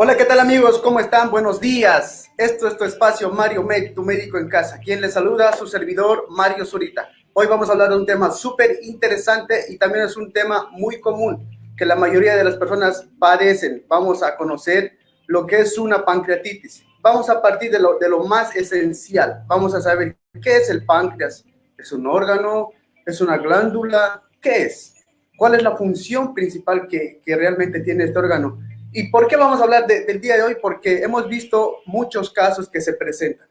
Hola, ¿qué tal amigos? ¿Cómo están? Buenos días. Esto es tu espacio Mario Med, tu médico en casa. Quien les saluda, su servidor Mario Zurita. Hoy vamos a hablar de un tema súper interesante y también es un tema muy común que la mayoría de las personas padecen. Vamos a conocer lo que es una pancreatitis. Vamos a partir de lo más esencial. Vamos a saber qué es el páncreas. ¿Es un órgano? ¿Es una glándula? ¿Qué es? ¿Cuál es la función principal que realmente tiene este órgano? ¿Y por qué vamos a hablar del día de hoy? Porque hemos visto muchos casos que se presentan.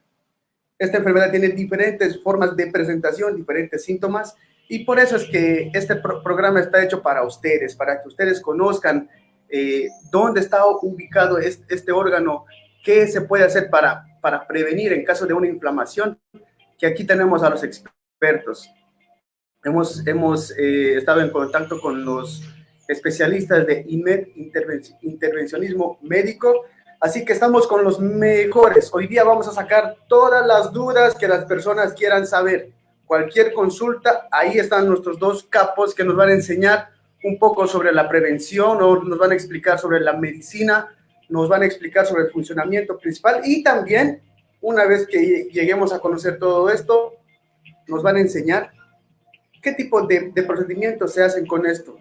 Esta enfermedad tiene diferentes formas de presentación, diferentes síntomas, y por eso es que este programa está hecho para ustedes, para que ustedes conozcan dónde está ubicado este órgano, qué se puede hacer para prevenir en caso de una inflamación, que aquí tenemos a los expertos. Hemos estado en contacto con los especialistas de INMED, intervencionismo médico, así que estamos con los mejores. Hoy día vamos a sacar todas las dudas que las personas quieran saber. Cualquier consulta, ahí están nuestros dos capos que nos van a enseñar un poco sobre la prevención o nos van a explicar sobre la medicina, nos van a explicar sobre el funcionamiento principal y también, una vez que lleguemos a conocer todo esto, nos van a enseñar ¿qué tipo de procedimientos se hacen con esto?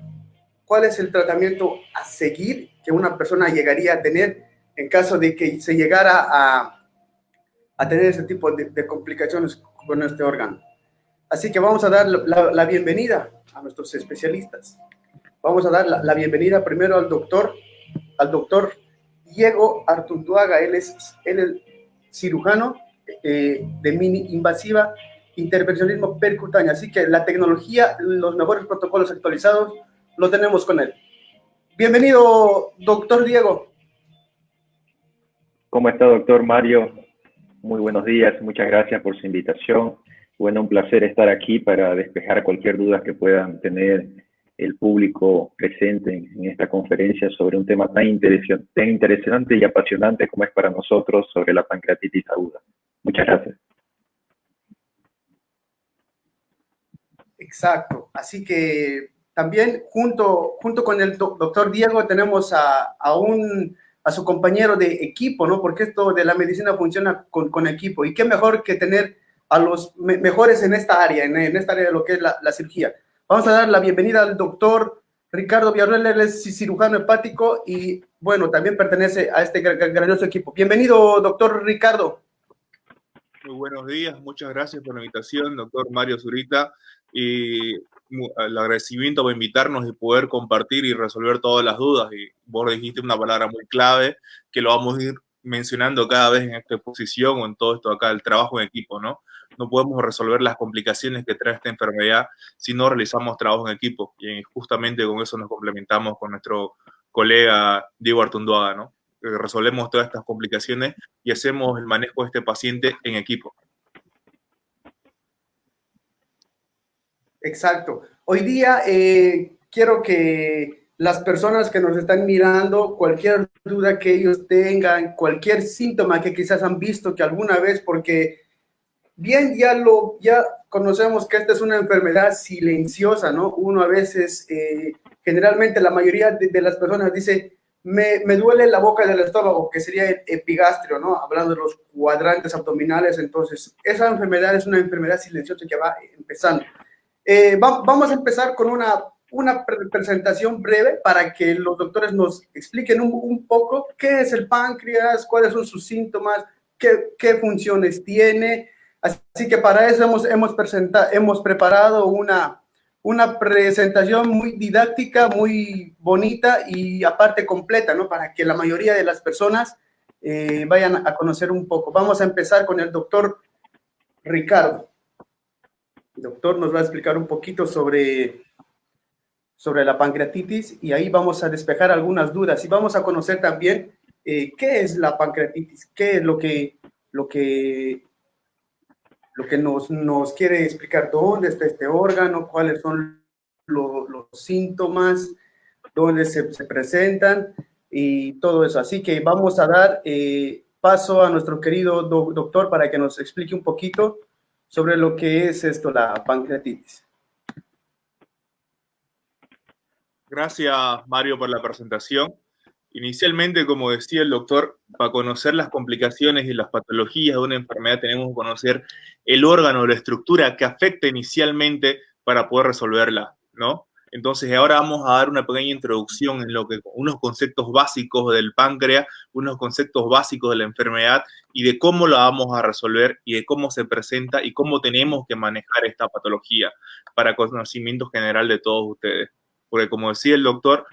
¿Cuál es el tratamiento a seguir que una persona llegaría a tener en caso de que se llegara a tener ese tipo de complicaciones con este órgano? Así que vamos a dar la bienvenida a nuestros especialistas. Vamos a dar la bienvenida primero al doctor Diego Artunduaga. Él es cirujano de mini invasiva intervencionismo percutáneo. Así que la tecnología, los mejores protocolos actualizados, lo tenemos con él. Bienvenido, doctor Diego. ¿Cómo está, doctor Mario? Muy buenos días, muchas gracias por su invitación. Bueno, un placer estar aquí para despejar cualquier duda que puedan tener el público presente en esta conferencia sobre un tema tan interesante y apasionante como es para nosotros sobre la pancreatitis aguda. Muchas gracias. Exacto, así que también junto con el doctor Diego tenemos a su compañero de equipo, ¿no? Porque esto de la medicina funciona con equipo. Y qué mejor que tener a los mejores en esta área, en esta área de lo que es la cirugía. Vamos a dar la bienvenida al doctor Ricardo Villarruel. Él es cirujano hepático y, bueno, también pertenece a este grandioso equipo. Bienvenido, doctor Ricardo. Muy buenos días, muchas gracias por la invitación, doctor Mario Zurita, y el agradecimiento por invitarnos y poder compartir y resolver todas las dudas. Y vos dijiste una palabra muy clave que lo vamos a ir mencionando cada vez en esta exposición o en todo esto acá, el trabajo en equipo, ¿no? No podemos resolver las complicaciones que trae esta enfermedad si no realizamos trabajo en equipo. Y justamente con eso nos complementamos con nuestro colega Diego Artunduaga, ¿no? Resolvemos todas estas complicaciones y hacemos el manejo de este paciente en equipo. Exacto. Hoy día quiero que las personas que nos están mirando, cualquier duda que ellos tengan, cualquier síntoma que quizás han visto que alguna vez, porque bien ya conocemos que esta es una enfermedad silenciosa, ¿no? Uno a veces, generalmente la mayoría de las personas dice, me duele la boca del estómago, que sería el epigastrio, ¿no? Hablando de los cuadrantes abdominales. Entonces, esa enfermedad es una enfermedad silenciosa que va empezando. Vamos a empezar con una presentación breve para que los doctores nos expliquen un poco qué es el páncreas, cuáles son sus síntomas, qué funciones tiene. Así que para eso hemos preparado una presentación muy didáctica, muy bonita y aparte completa, ¿no? Para que la mayoría de las personas vayan a conocer un poco. Vamos a empezar con el doctor Ricardo. El doctor nos va a explicar un poquito sobre la pancreatitis y ahí vamos a despejar algunas dudas y vamos a conocer también qué es la pancreatitis, qué es lo que nos quiere explicar, dónde está este órgano, cuáles son los síntomas, dónde se presentan y todo eso. Así que vamos a dar paso a nuestro querido doctor para que nos explique un poquito sobre lo que es esto, la pancreatitis. Gracias, Mario, por la presentación. Inicialmente, como decía el doctor, para conocer las complicaciones y las patologías de una enfermedad tenemos que conocer el órgano, la estructura que afecta inicialmente para poder resolverla, ¿no? Entonces, ahora vamos a dar una pequeña introducción en unos conceptos básicos del páncreas, unos conceptos básicos de la enfermedad y de cómo la vamos a resolver y de cómo se presenta y cómo tenemos que manejar esta patología para conocimiento general de todos ustedes. Porque, como decía el doctor,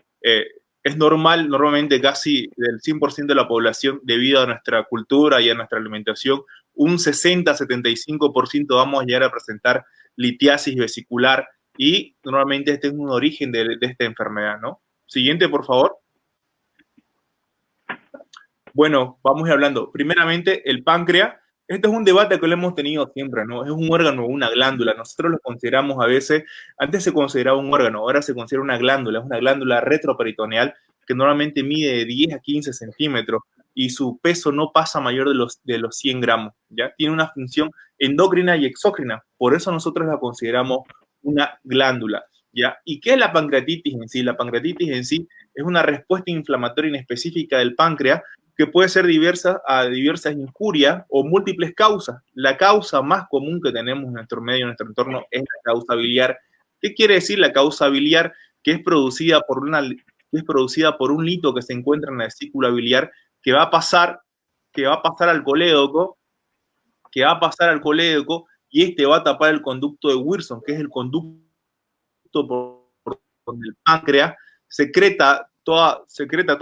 es normal, normalmente casi del 100% de la población, debido a nuestra cultura y a nuestra alimentación, un 60-75% vamos a llegar a presentar litiasis vesicular y normalmente este es un origen de esta enfermedad, ¿no? Siguiente, por favor. Bueno, vamos a ir hablando. Primeramente, el páncreas. Este es un debate que lo hemos tenido siempre, ¿no? Es un órgano, una glándula. Nosotros lo consideramos a veces, antes se consideraba un órgano, ahora se considera una glándula. Es una glándula retroperitoneal que normalmente mide de 10 a 15 centímetros y su peso no pasa mayor de los 100 gramos, ¿ya? Tiene una función endocrina y exócrina. Por eso nosotros la consideramos una glándula, ¿ya? ¿Y qué es la pancreatitis en sí? La pancreatitis en sí es una respuesta inflamatoria inespecífica del páncreas que puede ser a diversas injurias o múltiples causas. La causa más común que tenemos en nuestro medio, en nuestro entorno, es la causa biliar. ¿Qué quiere decir la causa biliar? Que es producida por un lito que se encuentra en la vesícula biliar que va a pasar al colédoco, y este va a tapar el conducto de Wilson, que es el conducto por donde el páncreas secreta todas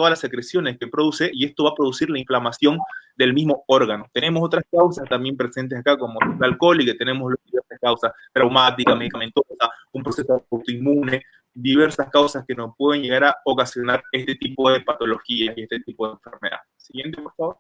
las secreciones que produce, y esto va a producir la inflamación del mismo órgano. Tenemos otras causas también presentes acá, como el alcohol, y que tenemos diversas causas traumáticas, medicamentosas, un proceso autoinmune, diversas causas que nos pueden llegar a ocasionar este tipo de patologías y este tipo de enfermedad. Siguiente, por favor.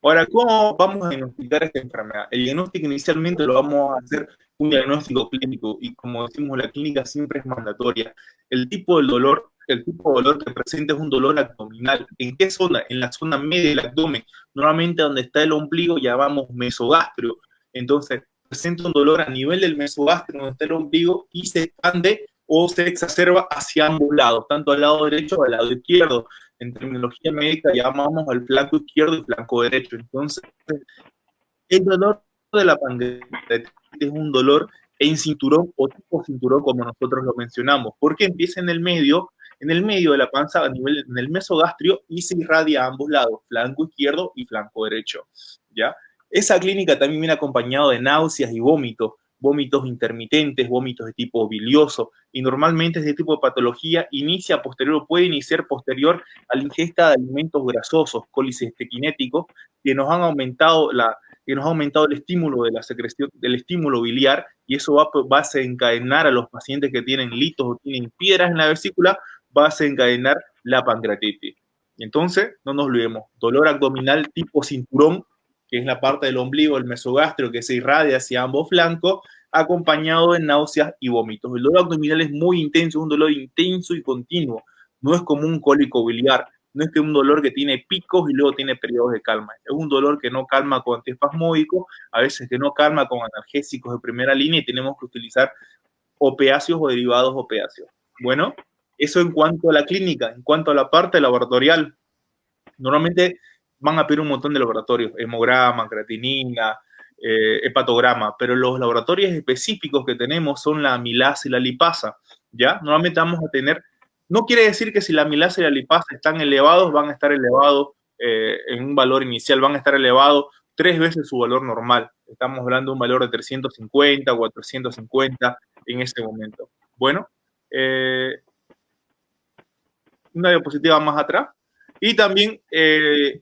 Ahora, ¿cómo vamos a diagnosticar esta enfermedad? El diagnóstico inicialmente lo vamos a hacer un diagnóstico clínico y, como decimos, la clínica siempre es mandatoria. El tipo de dolor que presenta es un dolor abdominal. ¿En qué zona? En la zona media del abdomen. Normalmente donde está el ombligo llamamos mesogastrio. Entonces, presenta un dolor a nivel del mesogastrio donde está el ombligo y se expande o se exacerba hacia ambos lados, tanto al lado derecho o al lado izquierdo. En terminología médica llamamos al flanco izquierdo y flanco derecho. Entonces, el dolor de la pancreatitis es un dolor en cinturón o tipo cinturón, como nosotros lo mencionamos, porque empieza en el medio de la panza, en el mesogastrio, y se irradia a ambos lados, flanco izquierdo y flanco derecho, ¿ya? Esa clínica también viene acompañado de náuseas y vómitos intermitentes, vómitos de tipo bilioso, y normalmente este tipo de patología puede iniciar posterior a la ingesta de alimentos grasosos, colicistiquinéticos, que nos han aumentado el estímulo de la secreción, del estímulo biliar, y eso va a desencadenar a los pacientes que tienen litos o tienen piedras en la vesícula, va a desencadenar la pancreatitis. Entonces, no nos olvidemos, dolor abdominal tipo cinturón, que es la parte del ombligo, el mesogastrio, que se irradia hacia ambos flancos, acompañado de náuseas y vómitos. El dolor abdominal es muy intenso, es un dolor intenso y continuo. No es como un cólico biliar, no es que un dolor que tiene picos y luego tiene periodos de calma. Es un dolor que no calma con antiespasmódicos, a veces que no calma con analgésicos de primera línea, y tenemos que utilizar opiáceos o derivados opiáceos. Bueno, eso en cuanto a la clínica. En cuanto a la parte laboratorial, normalmente van a pedir un montón de laboratorios, hemograma, creatinina, hepatograma, pero los laboratorios específicos que tenemos son la amilasa y la lipasa, ¿ya? Normalmente vamos a tener, no quiere decir que si la amilasa y la lipasa están elevados, van a estar elevados en un valor inicial, van a estar elevados 3 veces su valor normal. Estamos hablando de un valor de 350, 450 en este momento. Bueno, una diapositiva más atrás. Y también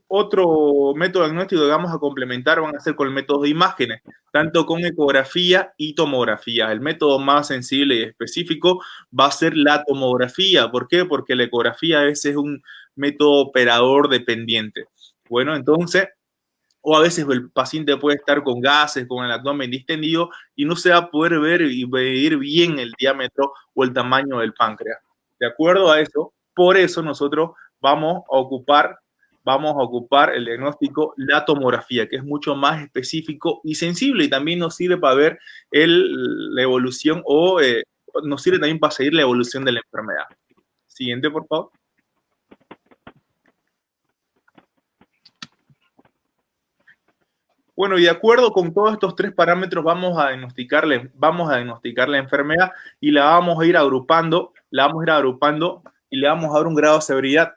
otro método diagnóstico que vamos a complementar van a ser con el método de imágenes, tanto con ecografía y tomografía. El método más sensible y específico va a ser la tomografía. ¿Por qué? Porque la ecografía a veces es un método operador dependiente. Bueno, entonces, o a veces el paciente puede estar con gases, con el abdomen distendido, y no se va a poder ver y medir bien el diámetro o el tamaño del páncreas. De acuerdo a eso, por eso nosotros vamos a ocupar el diagnóstico, la tomografía, que es mucho más específico y sensible, y también nos sirve para ver la evolución o nos sirve también para seguir la evolución de la enfermedad. Siguiente, por favor. Bueno, y de acuerdo con todos estos 3 parámetros vamos a diagnosticar la enfermedad y la vamos a ir agrupando y le vamos a dar un grado de severidad,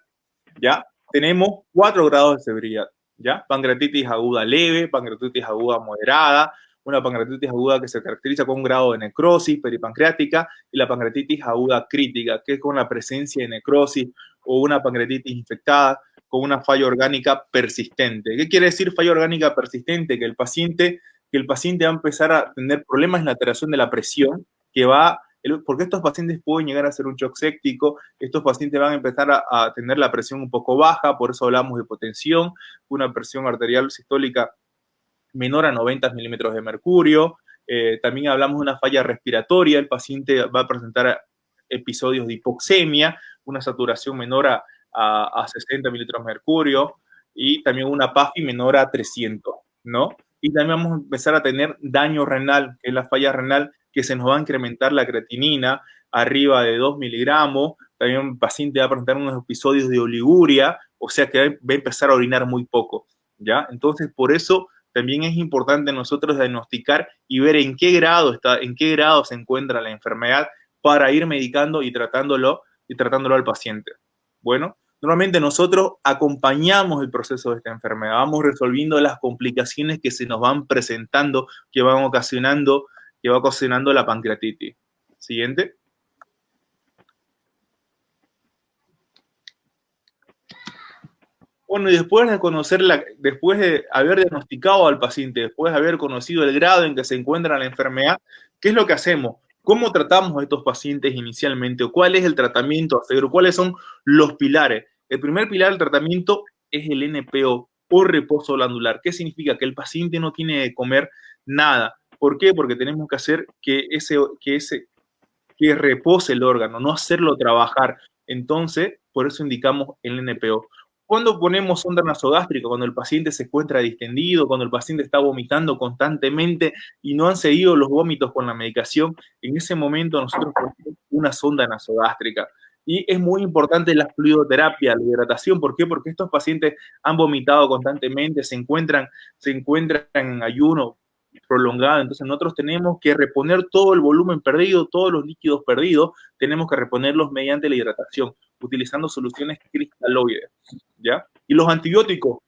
¿ya? Tenemos 4 grados de severidad, ¿ya? Pancreatitis aguda leve, pancreatitis aguda moderada, una pancreatitis aguda que se caracteriza con un grado de necrosis peripancreática y la pancreatitis aguda crítica, que es con la presencia de necrosis o una pancreatitis infectada con una falla orgánica persistente. ¿Qué quiere decir falla orgánica persistente? Que el paciente va a empezar a tener problemas en la alteración de la presión, porque estos pacientes pueden llegar a ser un shock séptico, estos pacientes van a empezar a tener la presión un poco baja, por eso hablamos de hipotensión, una presión arterial sistólica menor a 90 milímetros de mercurio, también hablamos de una falla respiratoria, el paciente va a presentar episodios de hipoxemia, una saturación menor a 60 mililitros de mercurio y también una PAFI menor a 300, ¿no? Y también vamos a empezar a tener daño renal, que es la falla renal, que se nos va a incrementar la creatinina arriba de 2 miligramos, también el paciente va a presentar unos episodios de oliguria, o sea que va a empezar a orinar muy poco, ¿ya? Entonces, por eso también es importante nosotros diagnosticar y ver en qué grado se encuentra la enfermedad para ir medicando y tratándolo al paciente. Bueno, normalmente nosotros acompañamos el proceso de esta enfermedad, vamos resolviendo las complicaciones que se nos van presentando, que va ocasionando la pancreatitis. Siguiente. Bueno, y después de haber diagnosticado al paciente, después de haber conocido el grado en que se encuentra la enfermedad, ¿qué es lo que hacemos? ¿Cómo tratamos a estos pacientes inicialmente? ¿O cuál es el tratamiento a seguir? ¿Cuáles son los pilares? El primer pilar del tratamiento es el NPO o reposo glandular. ¿Qué significa? Que el paciente no tiene que comer nada. ¿Por qué? Porque tenemos que hacer que repose el órgano, no hacerlo trabajar. Entonces, por eso indicamos el NPO. Cuando ponemos sonda nasogástrica, cuando el paciente se encuentra distendido, cuando el paciente está vomitando constantemente y no han seguido los vómitos con la medicación, en ese momento nosotros ponemos una sonda nasogástrica. Y es muy importante la fluidoterapia, la hidratación. ¿Por qué? Porque estos pacientes han vomitado constantemente, se encuentran en ayuno prolongado. Entonces nosotros tenemos que reponer todo el volumen perdido, todos los líquidos perdidos, tenemos que reponerlos mediante la hidratación, utilizando soluciones cristaloides, ¿ya? Y los antibióticos,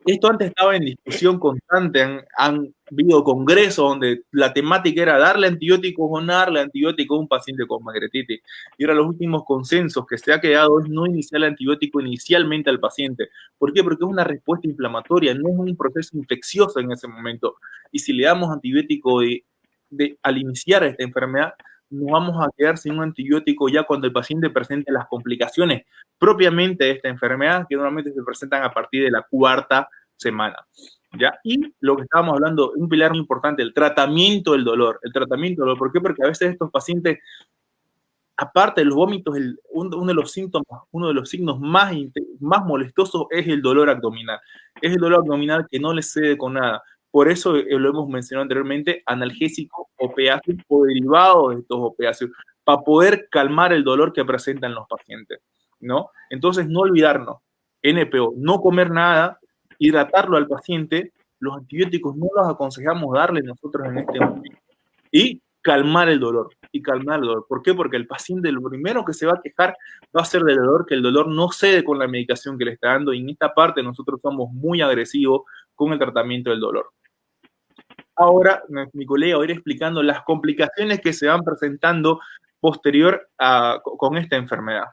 esto antes estaba en discusión constante, han habido congresos donde la temática era darle antibióticos o no darle antibióticos a un paciente con pancreatitis. Y ahora los últimos consensos que se ha quedado es no iniciar el antibiótico inicialmente al paciente. ¿Por qué? Porque es una respuesta inflamatoria, no es un proceso infeccioso en ese momento. Y si le damos antibiótico al iniciar esta enfermedad, nos vamos a quedar sin un antibiótico ya cuando el paciente presente las complicaciones propiamente de esta enfermedad, que normalmente se presentan a partir de la 4ª semana, ¿ya? Y lo que estábamos hablando, un pilar muy importante, el tratamiento del dolor. ¿Por qué? Porque a veces estos pacientes, aparte de los vómitos, uno de los signos más molestosos es el dolor abdominal. Es el dolor abdominal que no le cede con nada. Por eso lo hemos mencionado anteriormente, analgésicos, opiáceos o derivados de estos opiáceos, para poder calmar el dolor que presentan los pacientes, ¿no? Entonces, no olvidarnos, NPO, no comer nada, hidratarlo al paciente, los antibióticos no los aconsejamos darle nosotros en este momento, y calmar el dolor. ¿Por qué? Porque el paciente lo primero que se va a quejar va a ser del dolor, que el dolor no cede con la medicación que le está dando, y en esta parte nosotros somos muy agresivos con el tratamiento del dolor. Ahora, mi colega va a ir explicando las complicaciones que se van presentando posterior con esta enfermedad.